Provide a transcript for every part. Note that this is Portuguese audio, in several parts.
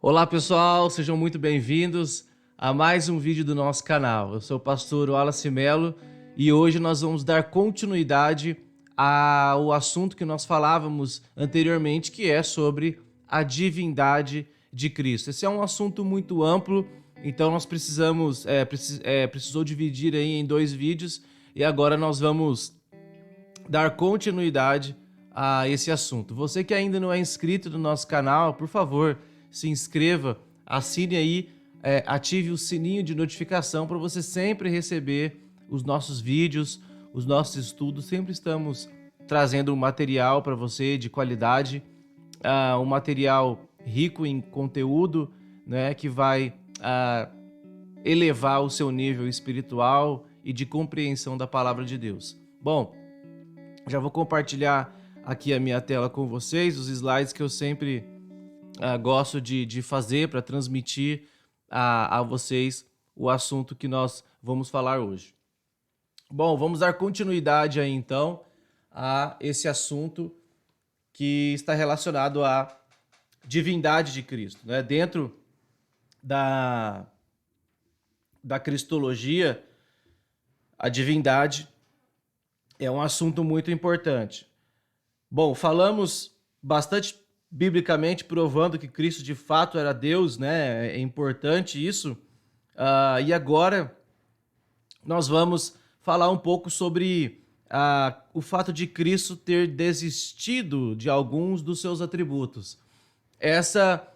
Olá pessoal, sejam muito bem-vindos a mais um vídeo do nosso canal. Eu sou o pastor Wallace Melo e hoje nós vamos dar continuidade ao assunto que nós falávamos anteriormente, que é sobre a divindade de Cristo. Esse é um assunto muito amplo, então nós precisou dividir aí em dois vídeos e agora nós vamos dar continuidade a esse assunto. Você que ainda não é inscrito no nosso canal, por favor, se inscreva, assine aí, ative o sininho de notificação para você sempre receber os nossos vídeos, os nossos estudos. Sempre estamos trazendo um material para você de qualidade, um material rico em conteúdo, né, que vai elevar o seu nível espiritual e de compreensão da palavra de Deus. Bom, já vou compartilhar aqui a minha tela com vocês, os slides que eu sempre gosto de fazer para transmitir a vocês o assunto que nós vamos falar hoje. Bom, vamos dar continuidade aí então a esse assunto que está relacionado à divindade de Cristo, né? Dentro da cristologia, a divindade é um assunto muito importante. Bom, falamos bastante biblicamente provando que Cristo de fato era Deus, né? É importante isso. E agora nós vamos falar um pouco sobre o fato de Cristo ter desistido de alguns dos seus atributos. Essa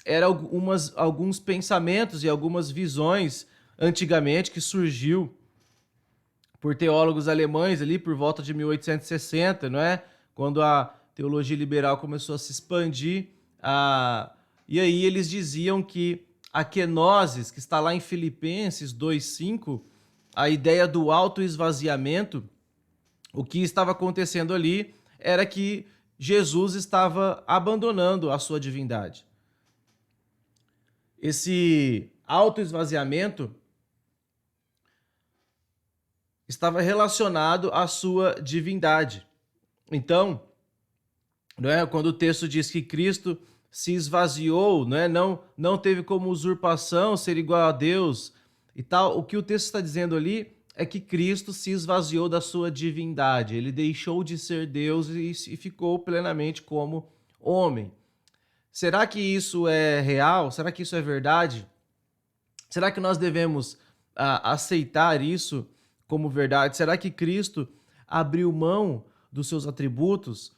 era alguns pensamentos e algumas visões antigamente que surgiu por teólogos alemães ali por volta de 1860, não é? Quando a teologia liberal começou a se expandir, e aí eles diziam que a kenosis, que está lá em Filipenses 2:5, a ideia do autoesvaziamento, o que estava acontecendo ali era que Jesus estava abandonando a sua divindade. Esse autoesvaziamento estava relacionado à sua divindade. Então, quando o texto diz que Cristo se esvaziou, não teve como usurpação ser igual a Deus e tal, o que o texto está dizendo ali é que Cristo se esvaziou da sua divindade, ele deixou de ser Deus e ficou plenamente como homem. Será que isso é real? Será que isso é verdade? Será que nós devemos aceitar isso como verdade? Será que Cristo abriu mão dos seus atributos?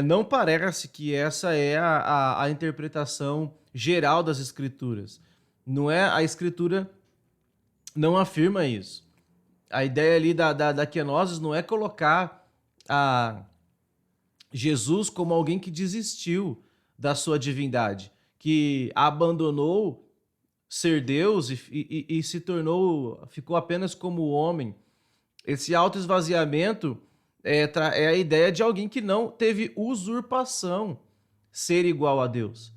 Não parece que essa é a interpretação geral das Escrituras. Não é, a Escritura não afirma isso. A ideia ali da kenosis não é colocar Jesus como alguém que desistiu da sua divindade, que abandonou ser Deus e se ficou apenas como homem. Esse autoesvaziamento é a ideia de alguém que não teve usurpação, ser igual a Deus.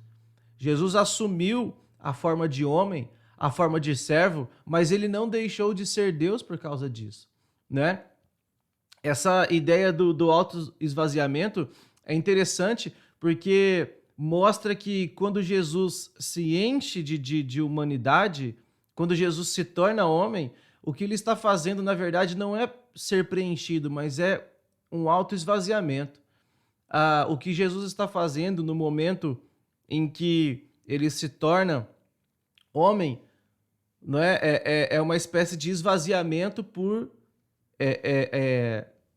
Jesus assumiu a forma de homem, a forma de servo, mas ele não deixou de ser Deus por causa disso, né? Essa ideia do autoesvaziamento é interessante porque mostra que quando Jesus se enche de humanidade, quando Jesus se torna homem, o que ele está fazendo, na verdade, não é ser preenchido, mas é um autoesvaziamento. O que Jesus está fazendo no momento em que ele se torna homem, não é uma espécie de esvaziamento por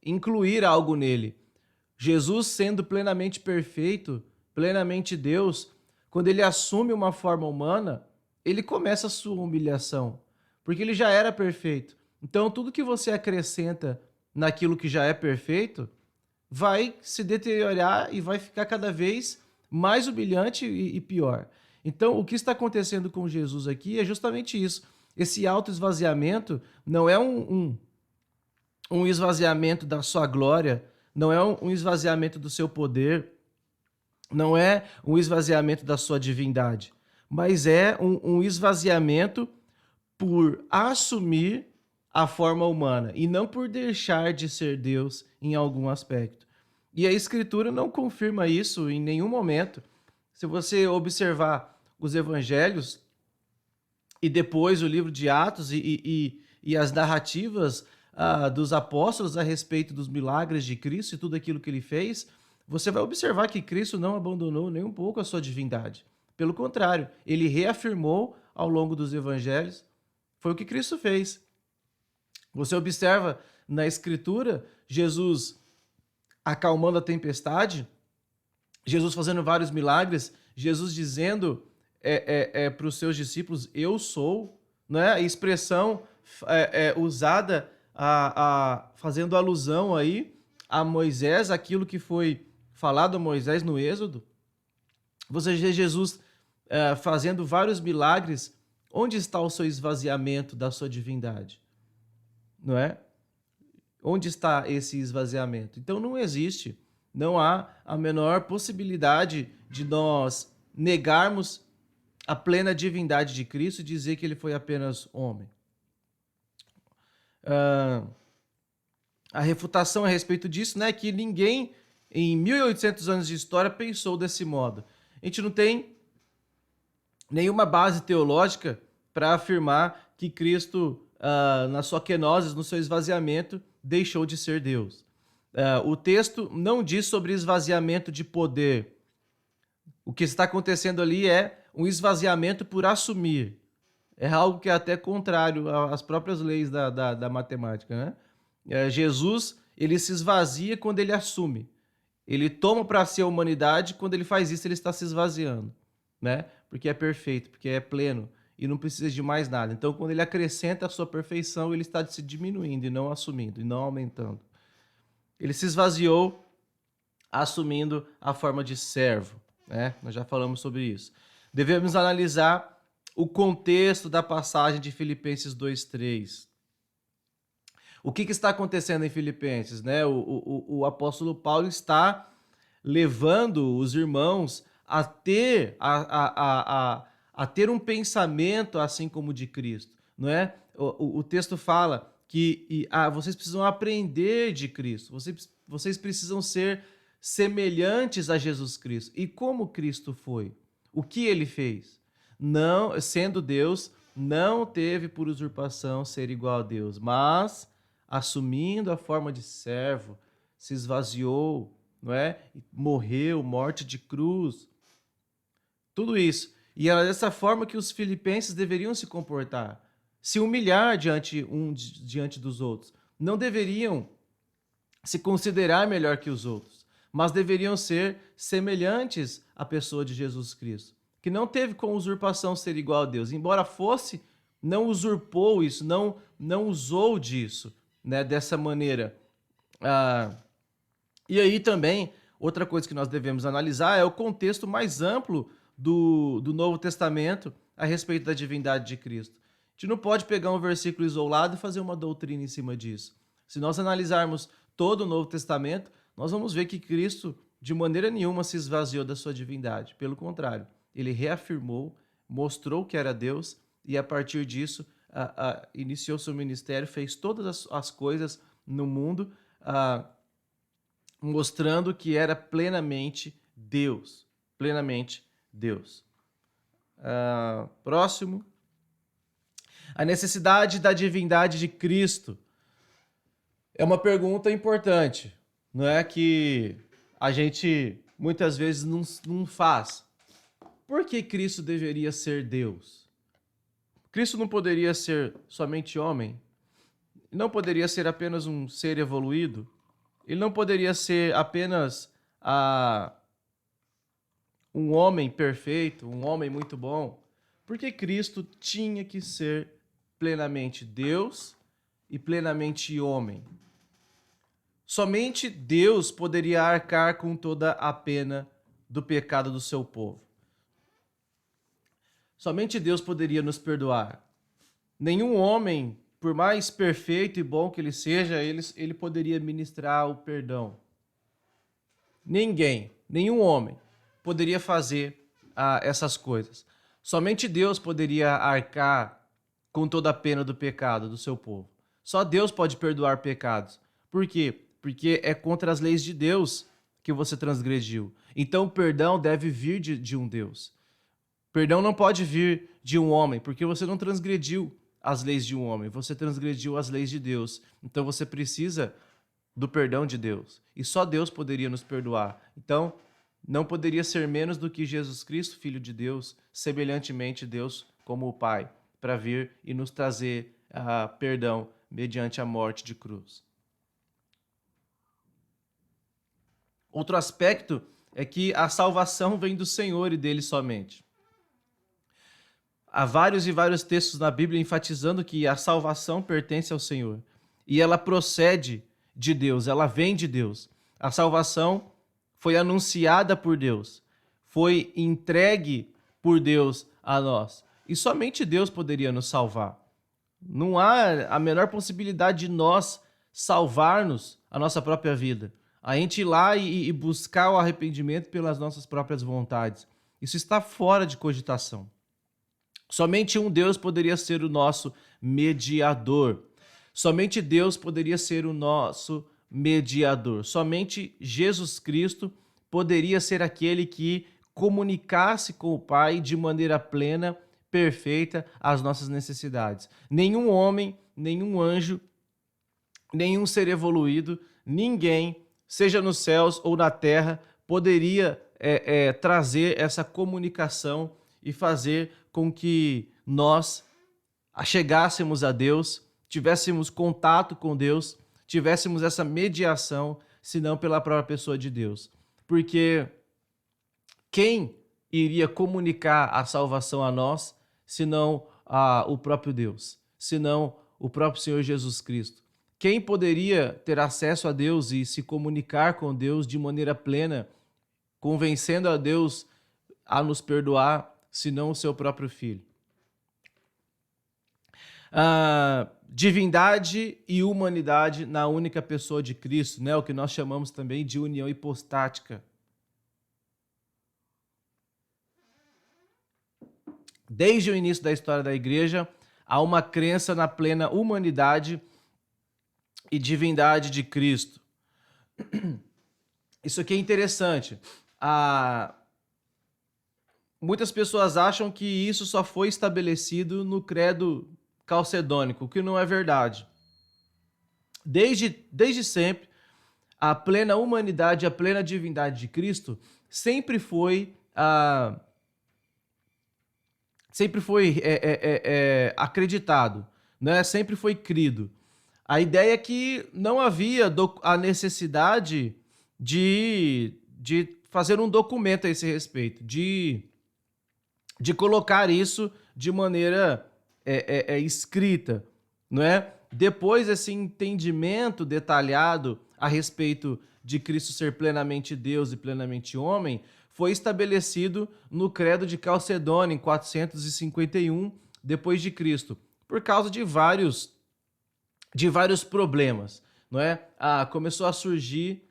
incluir algo nele. Jesus, sendo plenamente perfeito, plenamente Deus, quando ele assume uma forma humana, ele começa a sua humilhação, porque ele já era perfeito. Então, tudo que você acrescenta naquilo que já é perfeito vai se deteriorar e vai ficar cada vez mais humilhante e pior. Então, o que está acontecendo com Jesus aqui é justamente isso. Esse autoesvaziamento não é um esvaziamento da sua glória, não é um esvaziamento do seu poder, não é um esvaziamento da sua divindade, mas é um esvaziamento por assumir a forma humana e não por deixar de ser Deus em algum aspecto. E a Escritura não confirma isso em nenhum momento. Se você observar os evangelhos e depois o livro de Atos e as narrativas dos apóstolos a respeito dos milagres de Cristo e tudo aquilo que ele fez, você vai observar que Cristo não abandonou nem um pouco a sua divindade. Pelo contrário, ele reafirmou ao longo dos evangelhos. Foi o que Cristo fez. Você observa na Escritura Jesus acalmando a tempestade, Jesus fazendo vários milagres, Jesus dizendo para os seus discípulos, eu sou, né? A expressão usada fazendo alusão aí a Moisés, aquilo que foi falado a Moisés no Êxodo. Você vê Jesus fazendo vários milagres. Onde está o seu esvaziamento da sua divindade? Não é? Onde está esse esvaziamento? Então não existe, não há a menor possibilidade de nós negarmos a plena divindade de Cristo e dizer que ele foi apenas homem. A refutação a respeito disso, né, é que ninguém em 1800 anos de história pensou desse modo. A gente não tem nenhuma base teológica para afirmar que Cristo, na sua kenosis, no seu esvaziamento, deixou de ser Deus. O texto não diz sobre esvaziamento de poder. O que está acontecendo ali é um esvaziamento por assumir. É algo que é até contrário às próprias leis da matemática, né? Jesus, ele se esvazia quando ele assume. Ele toma para si a humanidade, quando ele faz isso, ele está se esvaziando, né? Porque é perfeito, porque é pleno e não precisa de mais nada. Então, quando ele acrescenta a sua perfeição, ele está se diminuindo e não assumindo, e não aumentando. Ele se esvaziou assumindo a forma de servo, né? Nós já falamos sobre isso. Devemos analisar o contexto da passagem de Filipenses 2:3. O que está acontecendo em Filipenses, né? O apóstolo Paulo está levando os irmãos a ter ter um pensamento assim como o de Cristo, não é? O texto fala que vocês precisam aprender de Cristo, vocês precisam ser semelhantes a Jesus Cristo. E como Cristo foi? O que ele fez? Não, sendo Deus, não teve por usurpação ser igual a Deus, mas assumindo a forma de servo, se esvaziou, não é? Morreu, morte de cruz. Tudo isso. E era dessa forma que os filipenses deveriam se comportar, se humilhar diante dos outros. Não deveriam se considerar melhor que os outros, mas deveriam ser semelhantes à pessoa de Jesus Cristo, que não teve com usurpação ser igual a Deus. Embora fosse, não usurpou isso, não usou disso, né, dessa maneira. E aí também, outra coisa que nós devemos analisar é o contexto mais amplo do Novo Testamento a respeito da divindade de Cristo. A gente não pode pegar um versículo isolado e fazer uma doutrina em cima disso. Se nós analisarmos todo o Novo Testamento, nós vamos ver que Cristo, de maneira nenhuma, se esvaziou da sua divindade. Pelo contrário, ele reafirmou, mostrou que era Deus e, a partir disso, iniciou seu ministério, fez todas as coisas no mundo, mostrando que era plenamente Deus. Plenamente Deus. Próximo. A necessidade da divindade de Cristo é uma pergunta importante, não é, que a gente muitas vezes não faz. Por que Cristo deveria ser Deus? Cristo não poderia ser somente homem? Não poderia ser apenas um ser evoluído? Ele não poderia ser apenas um homem perfeito, um homem muito bom? Porque Cristo tinha que ser plenamente Deus e plenamente homem. Somente Deus poderia arcar com toda a pena do pecado do seu povo. Somente Deus poderia nos perdoar. Nenhum homem, por mais perfeito e bom que ele seja, ele poderia ministrar o perdão. Ninguém, nenhum homem, poderia fazer essas coisas. Somente Deus poderia arcar com toda a pena do pecado do seu povo. Só Deus pode perdoar pecados. Por quê? Porque é contra as leis de Deus que você transgrediu. Então o perdão deve vir de um Deus. Perdão não pode vir de um homem, porque você não transgrediu as leis de um homem, você transgrediu as leis de Deus. Então você precisa do perdão de Deus. E só Deus poderia nos perdoar. Então, não poderia ser menos do que Jesus Cristo, Filho de Deus, semelhantemente Deus como o Pai, para vir e nos trazer perdão mediante a morte de cruz. Outro aspecto é que a salvação vem do Senhor e dele somente. Há vários e vários textos na Bíblia enfatizando que a salvação pertence ao Senhor. E ela procede de Deus, ela vem de Deus. A salvação foi anunciada por Deus, foi entregue por Deus a nós. E somente Deus poderia nos salvar. Não há a menor possibilidade de nós salvar-nos a nossa própria vida. A gente ir lá e buscar o arrependimento pelas nossas próprias vontades. Isso está fora de cogitação. Somente um Deus poderia ser o nosso mediador. Somente Deus poderia ser o nosso mediador. Somente Jesus Cristo poderia ser aquele que comunicasse com o Pai de maneira plena, perfeita, as nossas necessidades. Nenhum homem, nenhum anjo, nenhum ser evoluído, ninguém, seja nos céus ou na terra, poderia trazer essa comunicação e fazer com que nós chegássemos a Deus, tivéssemos contato com Deus, tivéssemos essa mediação, senão pela própria pessoa de Deus. Porque quem iria comunicar a salvação a nós, senão o próprio Deus, senão o próprio Senhor Jesus Cristo? Quem poderia ter acesso a Deus e se comunicar com Deus de maneira plena, convencendo a Deus a nos perdoar, senão o seu próprio Filho? Divindade e humanidade na única pessoa de Cristo, né? O que nós chamamos também de união hipostática. Desde o início da história da igreja, há uma crença na plena humanidade e divindade de Cristo. Isso aqui é interessante. Muitas pessoas acham que isso só foi estabelecido no credo calcedônico, o que não é verdade. Desde sempre, a plena humanidade e a plena divindade de Cristo sempre foi acreditado, né? Sempre foi crido. A ideia é que não havia a necessidade de fazer um documento a esse respeito, de colocar isso de maneira escrita, não é? Depois desse entendimento detalhado a respeito de Cristo ser plenamente Deus e plenamente homem, foi estabelecido no credo de Calcedônia em 451 depois de Cristo, por causa de vários problemas, não é? Começou a surgir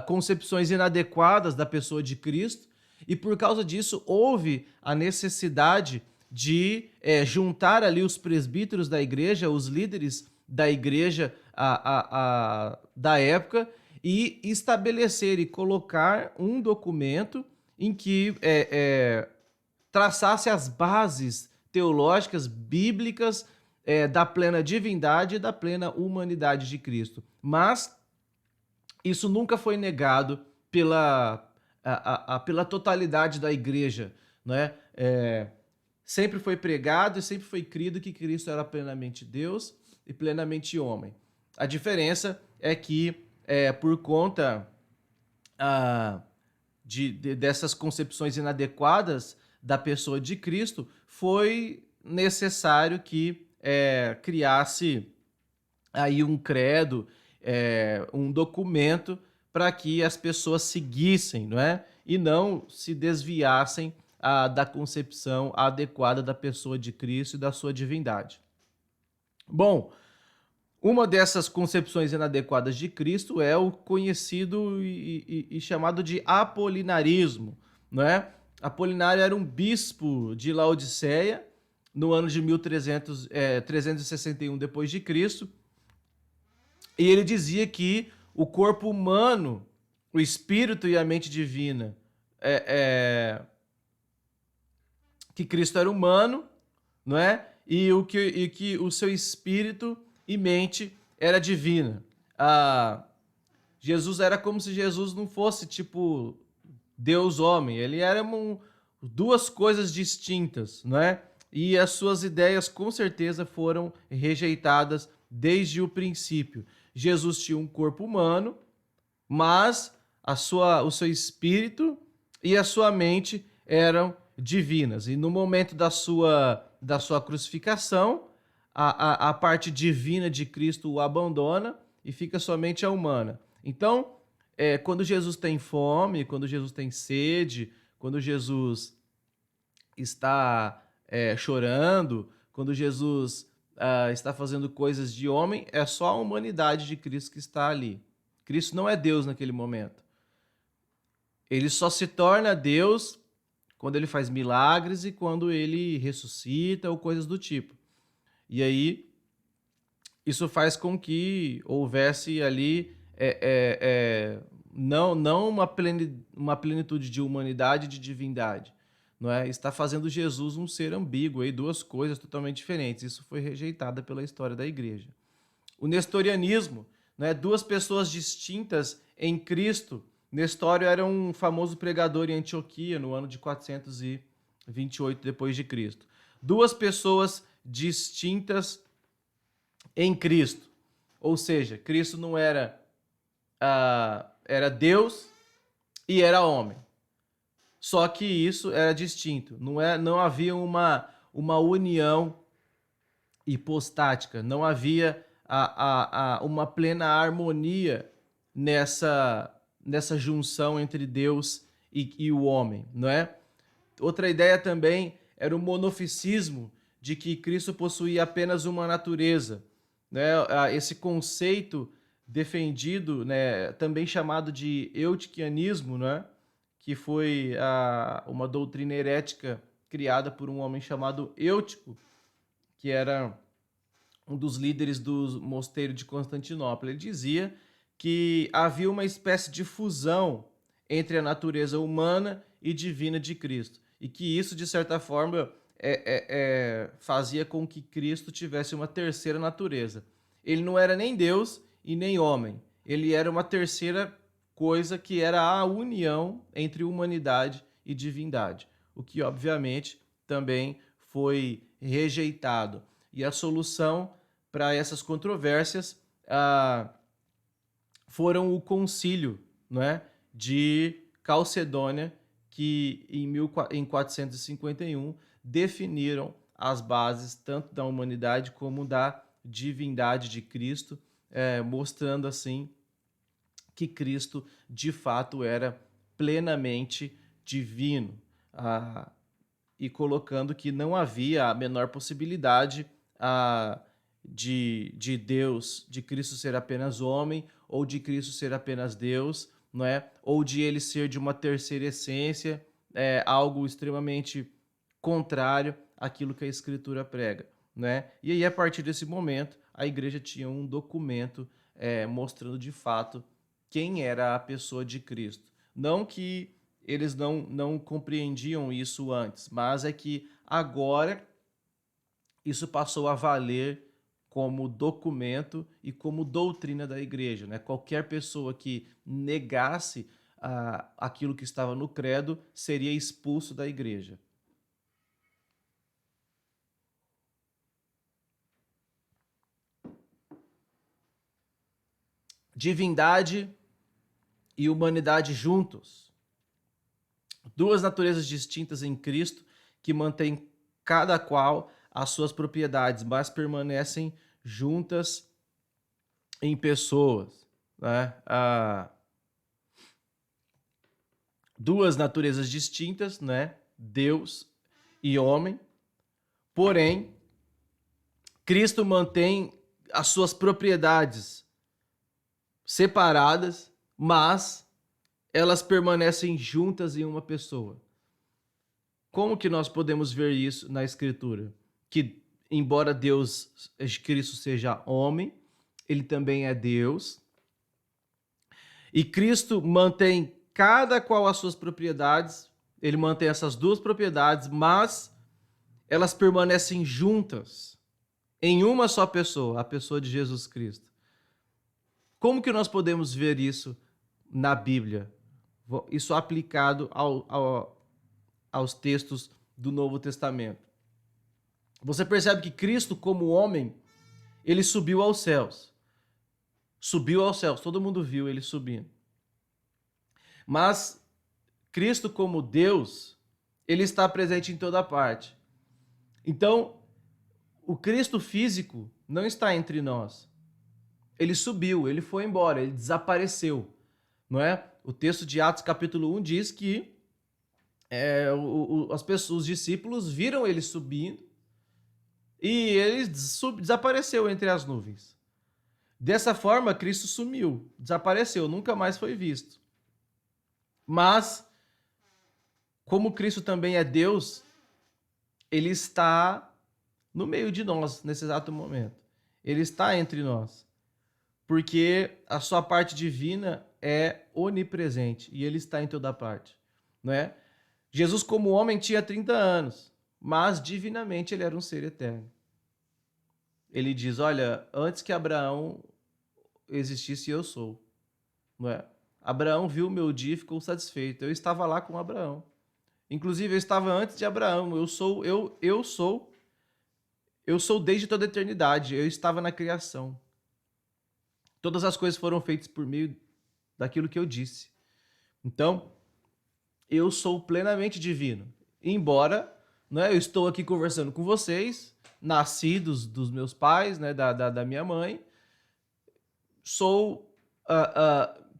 concepções inadequadas da pessoa de Cristo, e por causa disso houve a necessidade de juntar ali os presbíteros da igreja, os líderes da igreja da época, e estabelecer e colocar um documento em que traçasse as bases teológicas, bíblicas, da plena divindade e da plena humanidade de Cristo. Mas isso nunca foi negado pela totalidade da igreja, não é? Sempre foi pregado e sempre foi crido que Cristo era plenamente Deus e plenamente homem. A diferença é que, por conta dessas concepções inadequadas da pessoa de Cristo, foi necessário que criasse aí um credo, um documento para que as pessoas seguissem, não é? E não se desviassem da concepção adequada da pessoa de Cristo e da sua divindade. Bom, uma dessas concepções inadequadas de Cristo é o conhecido e chamado de apolinarismo, não é? Apolinário era um bispo de Laodiceia no ano de 361 depois de Cristo, e ele dizia que o corpo humano, o espírito e a mente divina que Cristo era humano, não é? E que o seu espírito e mente era divina. Jesus era como se Jesus não fosse tipo Deus homem, ele era duas coisas distintas, não é? E as suas ideias com certeza foram rejeitadas desde o princípio. Jesus tinha um corpo humano, mas o seu espírito e a sua mente eram divinas. E no momento da sua crucificação, a parte divina de Cristo o abandona e fica somente a humana. Então, quando Jesus tem fome, quando Jesus tem sede, quando Jesus está chorando, quando Jesus está fazendo coisas de homem, é só a humanidade de Cristo que está ali. Cristo não é Deus naquele momento. Ele só se torna Deus quando ele faz milagres e quando ele ressuscita ou coisas do tipo. E aí, isso faz com que houvesse ali não uma plenitude de humanidade e de divindade. Não é? Está fazendo Jesus um ser ambíguo, aí, duas coisas totalmente diferentes. Isso foi rejeitado pela história da igreja. O nestorianismo, né, duas pessoas distintas em Cristo. Nestório era um famoso pregador em Antioquia no ano de 428 depois de Cristo. Duas pessoas distintas em Cristo. Ou seja, Cristo não era Deus e era homem. Só que isso era distinto. Não havia uma união hipostática. Não havia uma plena harmonia nessa junção entre Deus e o homem, não é? Outra ideia também era o monofisismo, de que Cristo possuía apenas uma natureza, né? Esse conceito defendido, né, também chamado de eutiquianismo, né, que foi uma doutrina herética criada por um homem chamado Eutico, que era um dos líderes do mosteiro de Constantinopla. Ele dizia que havia uma espécie de fusão entre a natureza humana e divina de Cristo, e que isso, de certa forma, fazia com que Cristo tivesse uma terceira natureza. Ele não era nem Deus e nem homem. Ele era uma terceira coisa, que era a união entre humanidade e divindade, o que, obviamente, também foi rejeitado. E a solução para essas controvérsias foram o concílio, não é, de Calcedônia, que em 451 definiram as bases tanto da humanidade como da divindade de Cristo, mostrando assim que Cristo de fato era plenamente divino, e colocando que não havia a menor possibilidade de Deus, de Cristo ser apenas homem, ou de Cristo ser apenas Deus, não é? Ou de ele ser de uma terceira essência, algo extremamente contrário àquilo que a Escritura prega, né? E aí, a partir desse momento, a igreja tinha um documento mostrando de fato quem era a pessoa de Cristo. Não que eles não compreendiam isso antes, mas é que agora isso passou a valer como documento e como doutrina da igreja, né? Qualquer pessoa que negasse aquilo que estava no credo seria expulso da igreja. Divindade e humanidade juntos. Duas naturezas distintas em Cristo que mantêm cada qual as suas propriedades, mas permanecem juntas em pessoas, né? Duas naturezas distintas, né? Deus e homem. Porém, Cristo mantém as suas propriedades separadas, mas elas permanecem juntas em uma pessoa. Como que nós podemos ver isso na Escritura? Que, embora Cristo seja homem, ele também é Deus. E Cristo mantém cada qual as suas propriedades, ele mantém essas duas propriedades, mas elas permanecem juntas em uma só pessoa, a pessoa de Jesus Cristo. Como que nós podemos ver isso na Bíblia? Isso aplicado aos textos do Novo Testamento. Você percebe que Cristo, como homem, ele subiu aos céus. Subiu aos céus, todo mundo viu ele subindo. Mas Cristo, como Deus, ele está presente em toda parte. Então, o Cristo físico não está entre nós. Ele subiu, ele foi embora, ele desapareceu, não é? O texto de Atos capítulo 1 diz que as pessoas, os discípulos viram ele subindo e ele desapareceu entre as nuvens. Dessa forma, Cristo sumiu, desapareceu, nunca mais foi visto. Mas, como Cristo também é Deus, ele está no meio de nós nesse exato momento. Ele está entre nós. Porque a sua parte divina é onipresente e ele está em toda parte, não é? Jesus, como homem, tinha 30 anos, mas divinamente ele era um ser eterno. Ele diz, olha, antes que Abraão existisse, eu sou, não é? Abraão viu o meu dia e ficou satisfeito. Eu estava lá com Abraão. Inclusive, eu estava antes de Abraão. Eu sou desde toda a eternidade. Eu estava na criação. Todas as coisas foram feitas por meio daquilo que eu disse. Então, eu sou plenamente divino. Embora, né, eu estou aqui conversando com vocês, nascidos dos meus pais, né, da minha mãe.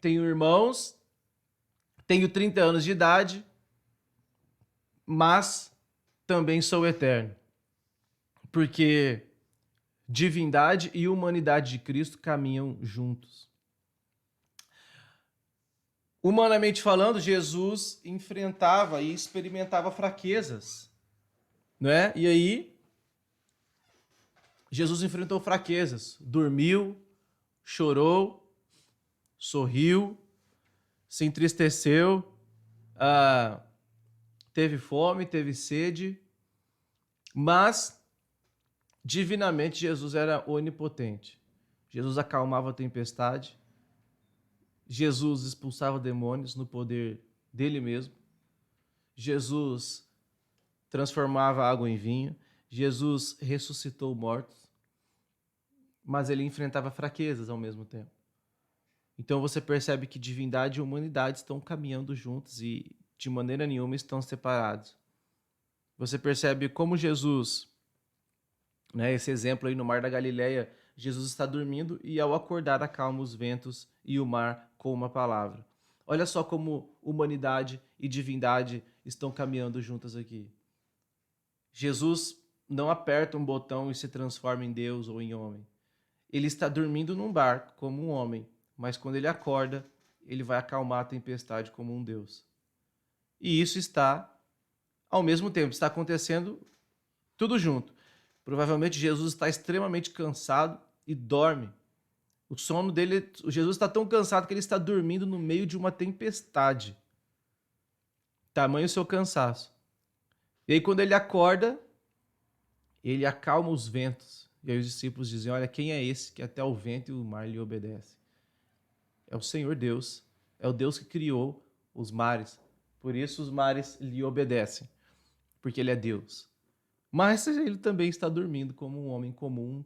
Tenho irmãos, tenho 30 anos de idade, mas também sou eterno. Porque divindade e humanidade de Cristo caminham juntos. Humanamente falando, Jesus enfrentava e experimentava fraquezas, não é? E aí, Jesus enfrentou fraquezas, dormiu, chorou, sorriu, se entristeceu, teve fome, teve sede, mas divinamente Jesus era onipotente. Jesus acalmava a tempestade, Jesus expulsava demônios no poder dele mesmo, Jesus transformava água em vinho, Jesus ressuscitou mortos, mas ele enfrentava fraquezas ao mesmo tempo. Então você percebe que divindade e humanidade estão caminhando juntos e de maneira nenhuma estão separados. Você percebe como Jesus, né, esse exemplo aí no Mar da Galileia, Jesus está dormindo e ao acordar acalma os ventos e o mar com uma palavra. Olha só como humanidade e divindade estão caminhando juntas aqui. Jesus não aperta um botão e se transforma em Deus ou em homem. Ele está dormindo num barco como um homem, mas quando ele acorda, ele vai acalmar a tempestade como um Deus. E isso está, ao mesmo tempo, está acontecendo tudo junto. Provavelmente Jesus está extremamente cansado e dorme. O sono dele, Jesus está tão cansado que ele está dormindo no meio de uma tempestade. Tamanho o seu cansaço. E aí quando ele acorda, ele acalma os ventos. E aí os discípulos dizem, olha, quem é esse que até o vento e o mar lhe obedecem? É o Senhor Deus. É o Deus que criou os mares. Por isso os mares lhe obedecem. Porque ele é Deus. Mas ele também está dormindo como um homem comum,